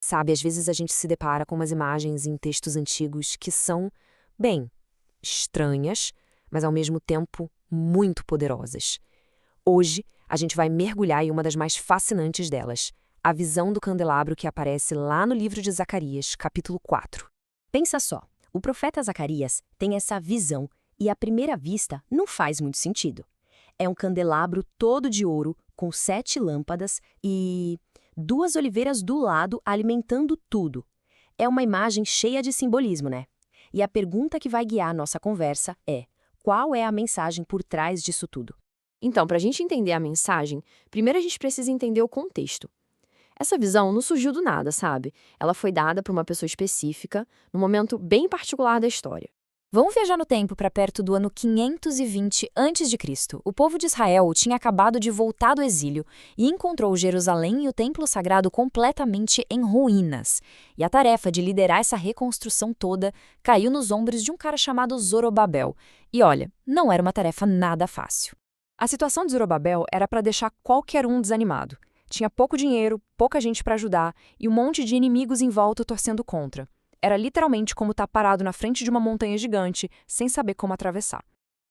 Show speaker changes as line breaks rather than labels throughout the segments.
Sabe, às vezes a gente se depara com umas imagens em textos antigos que são, bem, estranhas, mas ao mesmo tempo muito poderosas. Hoje, a gente vai mergulhar em uma das mais fascinantes delas, a visão do candelabro que aparece lá no livro de Zacarias, capítulo 4.
Pensa só, o profeta Zacarias tem essa visão e à primeira vista não faz muito sentido. É um candelabro todo de ouro, com 7 lâmpadas e 2 oliveiras do lado alimentando tudo. É uma imagem cheia de simbolismo, né? E a pergunta que vai guiar a nossa conversa é: qual é a mensagem por trás disso tudo?
Então, para a gente entender a mensagem, primeiro a gente precisa entender o contexto. Essa visão não surgiu do nada, sabe? Ela foi dada por uma pessoa específica, num momento bem particular da história.
Vamos viajar no tempo para perto do ano 520 a.C. O povo de Israel tinha acabado de voltar do exílio e encontrou Jerusalém e o templo sagrado completamente em ruínas. E a tarefa de liderar essa reconstrução toda caiu nos ombros de um cara chamado Zorobabel. E olha, não era uma tarefa nada fácil.
A situação de Zorobabel era para deixar qualquer um desanimado. Tinha pouco dinheiro, pouca gente para ajudar e um monte de inimigos em volta torcendo contra. Era literalmente como estar parado na frente de uma montanha gigante, sem saber como atravessar.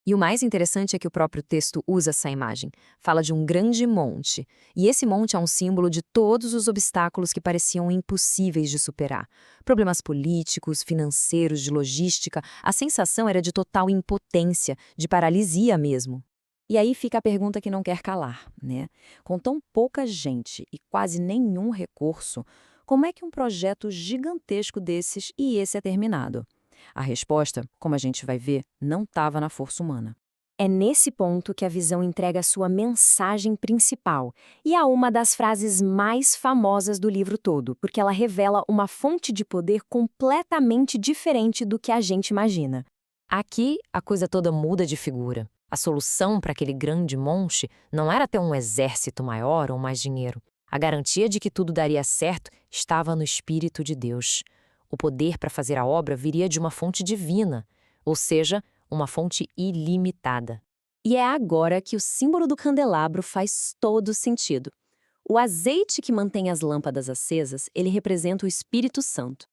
E o mais interessante é que o próprio texto usa essa imagem. Fala de um grande monte. E esse monte é um símbolo de todos os obstáculos que pareciam impossíveis de superar. Problemas políticos, financeiros, de logística. A sensação era de total impotência, de paralisia mesmo. E aí fica a pergunta que não quer calar, né? Com tão pouca gente e quase nenhum recurso, como é que um projeto gigantesco desses e esse é terminado? A resposta, como a gente vai ver, não estava na força humana.
É nesse ponto que a visão entrega sua mensagem principal e é uma das frases mais famosas do livro todo, porque ela revela uma fonte de poder completamente diferente do que a gente imagina.
Aqui, a coisa toda muda de figura. A solução para aquele grande monte não era ter um exército maior ou mais dinheiro. A garantia de que tudo daria certo estava no Espírito de Deus. O poder para fazer a obra viria de uma fonte divina, ou seja, uma fonte ilimitada.
E é agora que o símbolo do candelabro faz todo sentido. O azeite que mantém as lâmpadas acesas, ele representa o Espírito Santo.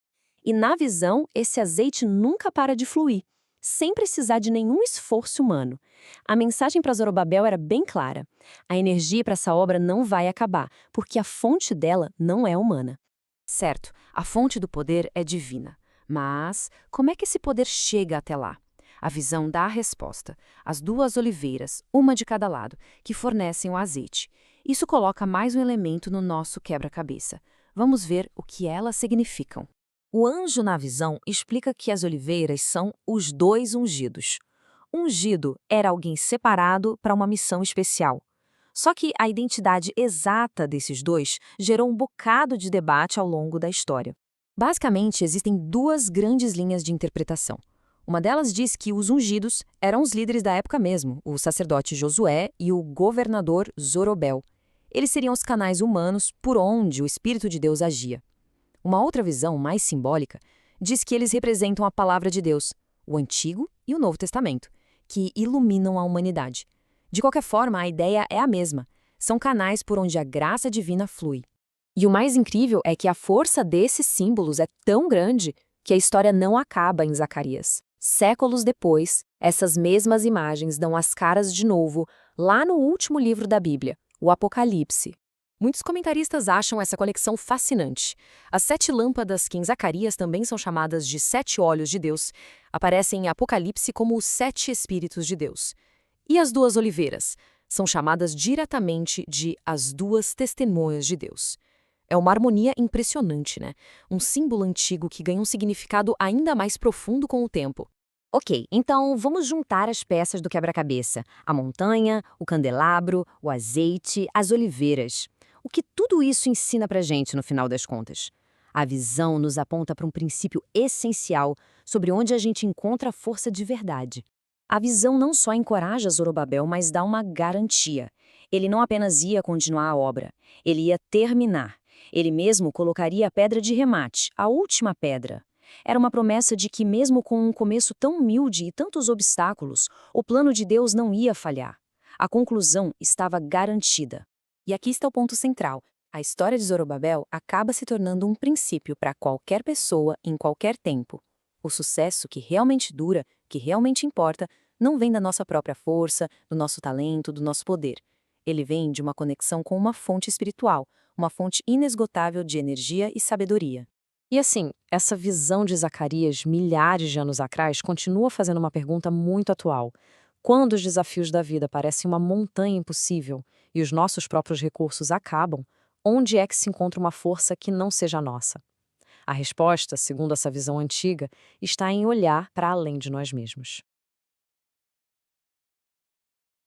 E na visão, esse azeite nunca para de fluir, sem precisar de nenhum esforço humano. A mensagem para Zorobabel era bem clara. A energia para essa obra não vai acabar, porque a fonte dela não é humana.
Certo, a fonte do poder é divina. Mas como é que esse poder chega até lá? A visão dá a resposta. As 2 oliveiras, uma de cada lado, que fornecem o azeite. Isso coloca mais um elemento no nosso quebra-cabeça. Vamos ver o que elas significam.
O anjo na visão explica que as oliveiras são os 2 ungidos. Ungido era alguém separado para uma missão especial. Só que a identidade exata desses 2 gerou um bocado de debate ao longo da história.
Basicamente, existem 2 grandes linhas de interpretação. Uma delas diz que os ungidos eram os líderes da época mesmo, o sacerdote Josué e o governador Zorobel. Eles seriam os canais humanos por onde o Espírito de Deus agia. Uma outra visão, mais simbólica, diz que eles representam a palavra de Deus, o Antigo e o Novo Testamento, que iluminam a humanidade. De qualquer forma, a ideia é a mesma. São canais por onde a graça divina flui. E o mais incrível é que a força desses símbolos é tão grande que a história não acaba em Zacarias. Séculos depois, essas mesmas imagens dão as caras de novo lá no último livro da Bíblia, o Apocalipse. Muitos comentaristas acham essa conexão fascinante. As 7 lâmpadas, que em Zacarias também são chamadas de 7 olhos de Deus, aparecem em Apocalipse como os 7 Espíritos de Deus. E as 2 oliveiras são chamadas diretamente de as 2 testemunhas de Deus. É uma harmonia impressionante, né? Um símbolo antigo que ganha um significado ainda mais profundo com o tempo.
Ok, então vamos juntar as peças do quebra-cabeça: a montanha, o candelabro, o azeite, as oliveiras. O que tudo isso ensina pra gente no final das contas? A visão nos aponta para um princípio essencial sobre onde a gente encontra a força de verdade. A visão não só encoraja Zorobabel, mas dá uma garantia. Ele não apenas ia continuar a obra, ele ia terminar. Ele mesmo colocaria a pedra de remate, a última pedra. Era uma promessa de que, mesmo com um começo tão humilde e tantos obstáculos, o plano de Deus não ia falhar. A conclusão estava garantida.
E aqui está o ponto central. A história de Zorobabel acaba se tornando um princípio para qualquer pessoa em qualquer tempo. O sucesso que realmente dura, que realmente importa, não vem da nossa própria força, do nosso talento, do nosso poder. Ele vem de uma conexão com uma fonte espiritual, uma fonte inesgotável de energia e sabedoria.
E assim, essa visão de Zacarias milhares de anos atrás continua fazendo uma pergunta muito atual. Quando os desafios da vida parecem uma montanha impossível e os nossos próprios recursos acabam, onde é que se encontra uma força que não seja nossa? A resposta, segundo essa visão antiga, está em olhar para além de nós mesmos.